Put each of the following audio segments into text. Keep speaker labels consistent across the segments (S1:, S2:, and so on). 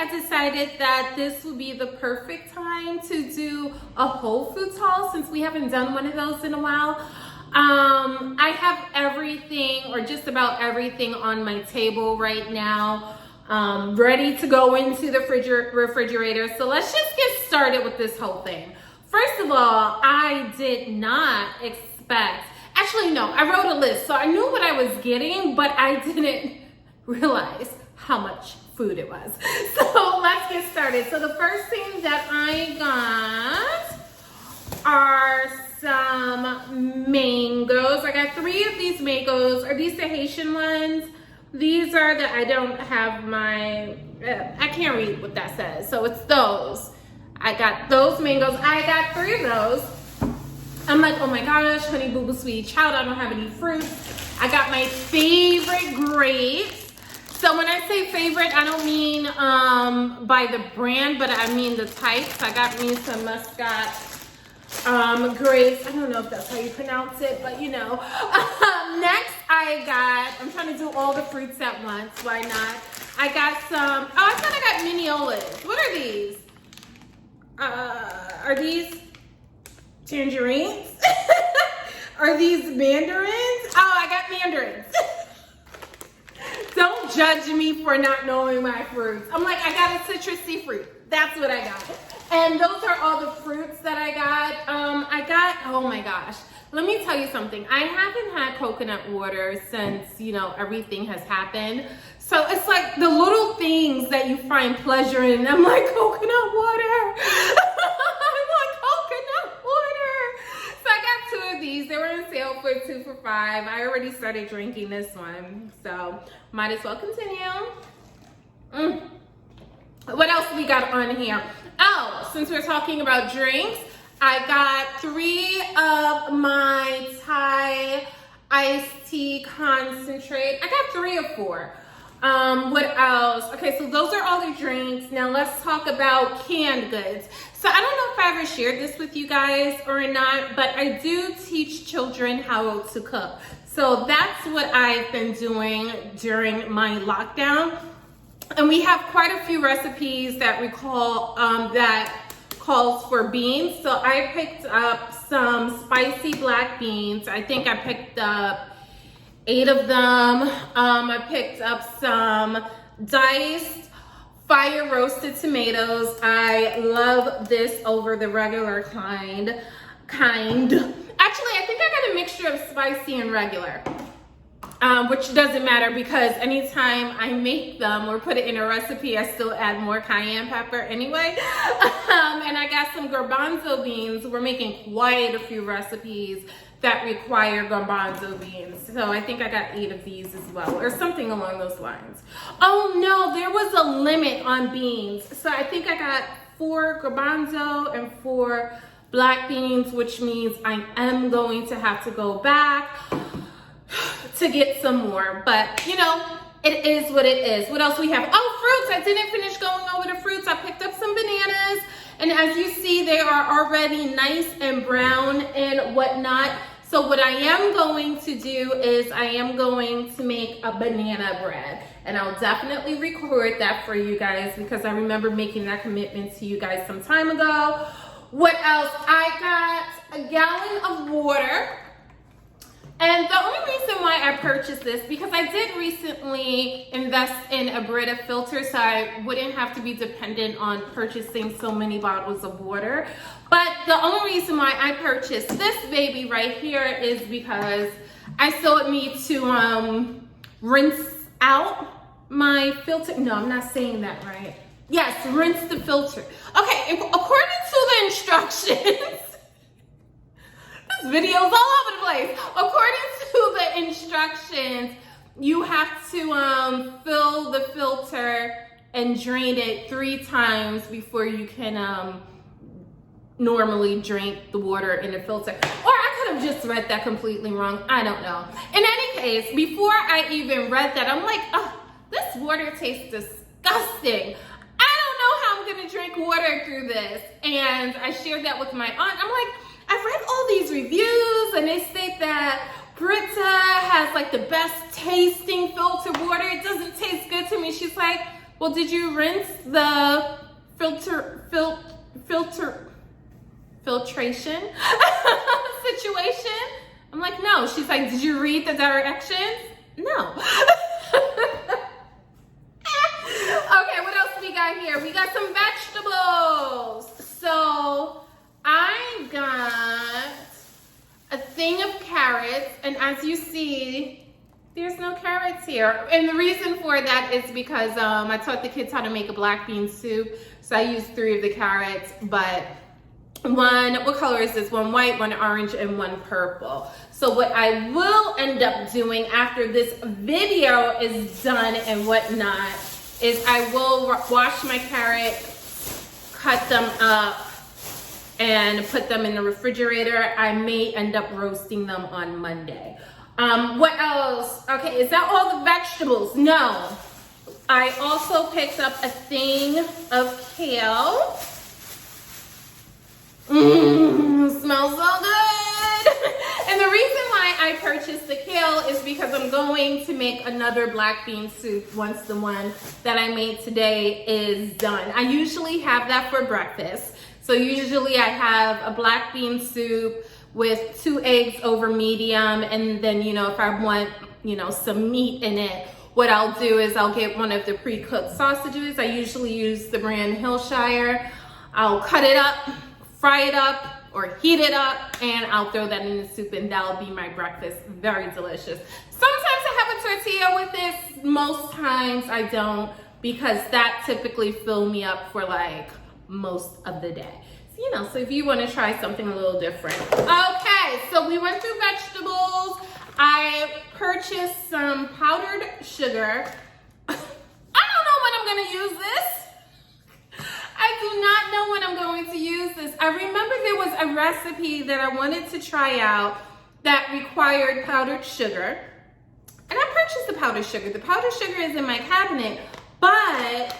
S1: I decided that this would be the perfect time to do a Whole Foods haul since we haven't done one of those in a while. I have everything, or just about everything, on my table right now, ready to go into the refrigerator. So let's just get started with this whole thing. First of all, I did not expect, actually no, I wrote a list, so I knew what I was getting, but I didn't realize how much food it was. So let's get started. So the first thing that I got are some mangoes. I got 3 of these mangoes. Are these the Haitian ones? These are the, I don't have my, I can't read what that says. So it's those. I got those mangoes. I got 3 of those. I'm like, oh my gosh, Honey Boo Boo Sweetie Child, I don't have any fruit. I got my favorite grapes. So when I say favorite, I don't mean by the brand, but I mean the types. I got me some Muscat grapes. I don't know if that's how you pronounce it, but you know. Next I'm trying to do all the fruits at once, why not? I got some, oh, I thought I got mini olives. What are these? Are these tangerines? Are these mandarins? Oh, I got mandarins. Don't judge me for not knowing my fruits. I'm like, I got a citrusy fruit. That's what I got. And those are all the fruits that I got. Oh my gosh. Let me tell you something. I haven't had coconut water since, you know, everything has happened. So it's like the little things that you find pleasure in. I'm like, coconut water. I want coconut water. So I got 2 of these. They were on sale for 2 for $5. I already started drinking this one. So might as well continue. What else we got on here? Oh, since we're talking about drinks, I got 3 of my Thai iced tea concentrate. I got 3 or 4. What else? Okay, so those are all the drinks. Now let's talk about canned goods. So I don't know if I ever shared this with you guys or not, but I do teach children how to cook. So that's what I've been doing during my lockdown. And we have quite a few recipes that that calls for beans. So I picked up some spicy black beans. I think I picked up 8 of them. I picked up some diced fire roasted tomatoes. I love this over the regular kind. Actually, I think I got a mixture of spicy and regular. Which doesn't matter because anytime I make them or put it in a recipe, I still add more cayenne pepper anyway. And I got some garbanzo beans. We're making quite a few recipes that require garbanzo beans. So I think I got 8 of these as well, or something along those lines. Oh no, there was a limit on beans. So I think I got 4 garbanzo and 4 black beans, which means I am going to have to go back to get some more, but you know, it is what it is. What else we have? Oh, fruits. I didn't finish going over the fruits. I picked up some bananas, and as you see, they are already nice and brown and whatnot. So what I am going to do is I am going to make a banana bread, and I'll definitely record that for you guys because I remember making that commitment to you guys some time ago. What else? I got a gallon of water. And the only reason why I purchased this, because I did recently invest in a Brita filter, so I wouldn't have to be dependent on purchasing so many bottles of water. But the only reason why I purchased this baby right here is because I still need to rinse out my filter. No, I'm not saying that right. Yes, rinse the filter. Okay, according to the instructions, videos all over the place. According to the instructions, you have to fill the filter and drain it 3 times before you can normally drink the water in the filter. Or I could have just read that completely wrong. I don't know. In any case, before I even read that, I'm like, oh, this water tastes disgusting. I don't know how I'm gonna drink water through this. And I shared that with my aunt. I'm like, I've read all these reviews and they state that Brita has like the best tasting filtered water. It doesn't taste good to me. She's like, well, did you rinse the filtration situation? I'm like, no. She's like, did you read the directions? No. Okay, what else we got here? We got some vegetables. So I got a thing of carrots, and as you see, there's no carrots here. And the reason for that is because I taught the kids how to make a black bean soup. So I used 3 of the carrots, but what color is this? 1 white, 1 orange, and 1 purple. So what I will end up doing after this video is done and whatnot is I will wash my carrots, cut them up, and put them in the refrigerator. I may end up roasting them on Monday. What else? Okay, is that all the vegetables? No. I also picked up a thing of kale. Smells so good. And the reason why I purchased the kale is because I'm going to make another black bean soup once the one that I made today is done. I usually have that for breakfast. So usually I have a black bean soup with 2 eggs over medium, and then, you know, if I want, you know, some meat in it, what I'll do is I'll get one of the pre-cooked sausages. I usually use the brand Hillshire. I'll cut it up, fry it up, or heat it up, and I'll throw that in the soup, and that'll be my breakfast. Very delicious. Sometimes I have a tortilla with this. Most times I don't, because that typically fill me up for like most of the day. So, you know, so if you want to try something a little different. Okay, so we went through vegetables. I purchased some powdered sugar. I don't know when I'm going to use this. I do not know when I'm going to use this. I remember there was a recipe that I wanted to try out that required powdered sugar. And I purchased the powdered sugar. The powdered sugar is in my cabinet, but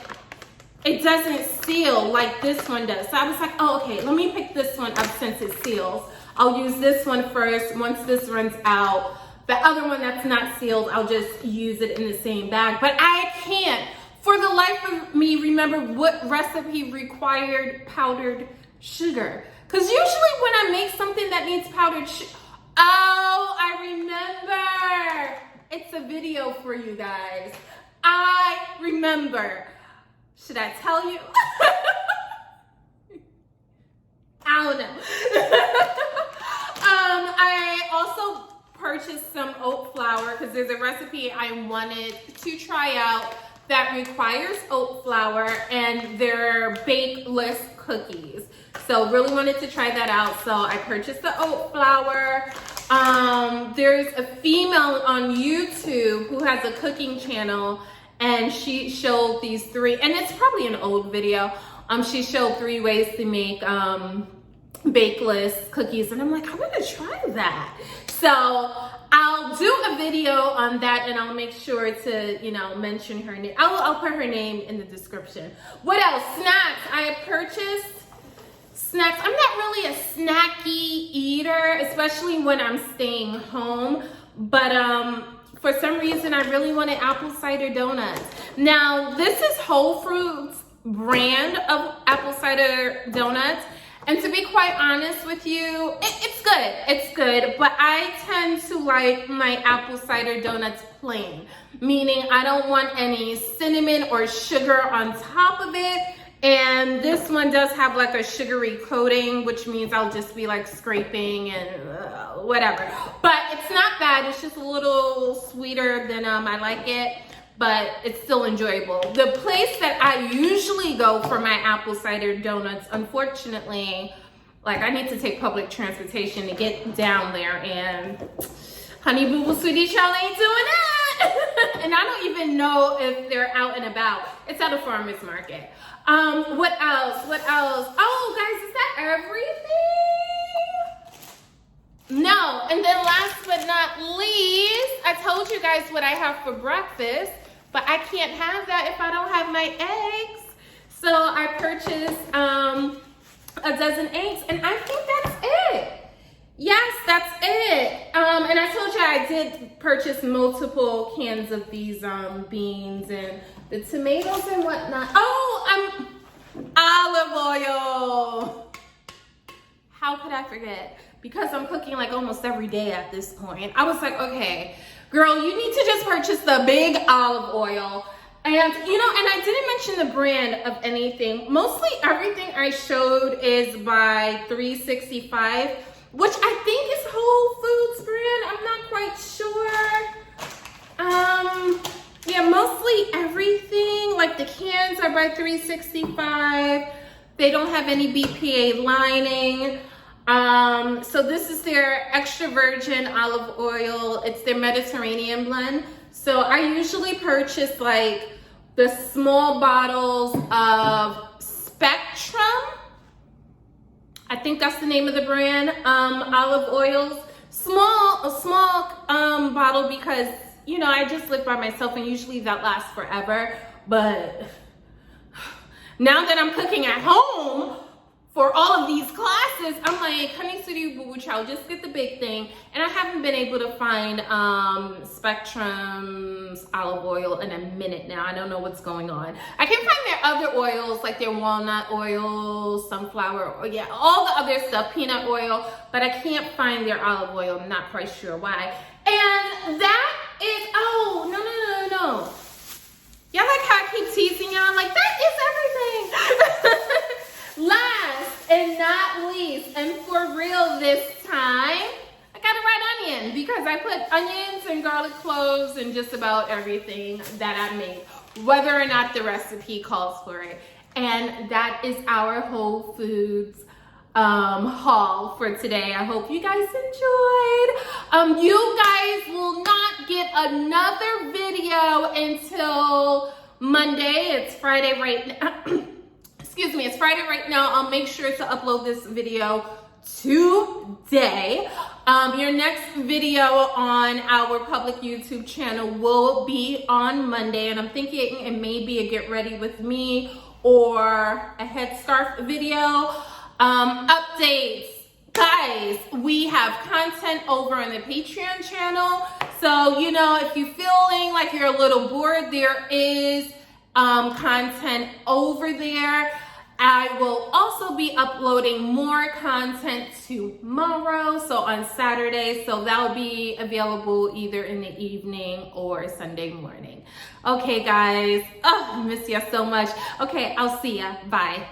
S1: it doesn't seal like this one does. So I was like, oh, okay, let me pick this one up since it seals. I'll use this one first. Once this runs out, the other one that's not sealed, I'll just use it in the same bag. But I can't, for the life of me, remember what recipe required powdered sugar. Because usually when I make something that needs powdered sugar, oh, I remember. It's a video for you guys. I remember. Should I tell you? I don't know. I also purchased some oat flour because there's a recipe I wanted to try out that requires oat flour, and they're bakeless cookies. So really wanted to try that out. So I purchased the oat flour. There's a female on YouTube who has a cooking channel, and she showed these 3, and it's probably an old video. She showed 3 ways to make bakeless cookies, and I'm like, I'm gonna try that. So I'll do a video on that, and I'll make sure to, you know, mention her name. I'll put her name in the description. What else? Snacks. I purchased snacks. I'm not really a snacky eater, especially when I'm staying home, but for some reason I really wanted apple cider donuts. Now this is Whole Foods brand of apple cider donuts, and to be quite honest with you, it's good, but I tend to like my apple cider donuts plain, meaning I don't want any cinnamon or sugar on top of it. And this one does have like a sugary coating, which means I'll just be like scraping and whatever. But it's not bad. It's just a little sweeter than I like it, but it's still enjoyable. The place that I usually go for my apple cider donuts, unfortunately, like I need to take public transportation to get down there, and honey boo boo sweetie child ain't doing that. And I don't even know if they're out and about. It's at a farmer's market. What else? Oh, guys, is that everything? No. And then last but not least, I told you guys what I have for breakfast, but I can't have that if I don't have my eggs. So I purchased a dozen eggs, and I think that's it. yes, that's it. And I told you I did purchase multiple cans of these beans and the tomatoes and whatnot. Oh, olive oil. How could I forget? Because I'm cooking like almost every day at this point. I was like, okay, girl, you need to just purchase the big olive oil. And you know, and I didn't mention the brand of anything. Mostly everything I showed is by 365, which I think is Whole Foods brand. I'm not quite sure. Yeah, mostly everything. Like the cans are by 365. They don't have any BPA lining. So this is their extra virgin olive oil. It's their Mediterranean blend. So I usually purchase like the small bottles of Spectrum. I think that's the name of the brand, olive oils. A small bottle because, you know, I just live by myself and usually that lasts forever. But now that I'm cooking at home for all of these classes, I'm like, honey, sweetie, boo boo child, just get the big thing. And I haven't been able to find Spectrum's olive oil in a minute now. I don't know what's going on. I can find their other oils, like their walnut oil, sunflower oil, yeah, all the other stuff, peanut oil, but I can't find their olive oil. I'm not quite sure why. And that is, oh, no. Y'all like how I keep teasing y'all? Like, that is everything. Last and not least, and for real this time, I got a red onion because I put onions and garlic cloves in just about everything that I make, whether or not the recipe calls for it. And that is our Whole Foods haul for today. I hope you guys enjoyed. You guys will not get another video until Monday. It's Friday right now. Excuse me, it's Friday right now. I'll make sure to upload this video today. Your next video on our public YouTube channel will be on Monday, and I'm thinking it may be a get ready with me or a headscarf video. Updates. Guys, we have content over on the Patreon channel. So, you know, if you're feeling like you're a little bored, there is content over there. I will also be uploading more content tomorrow, so on Saturday, so that'll be available either in the evening or Sunday morning. Okay, guys. Oh, I miss you so much. Okay, I'll see ya. Bye.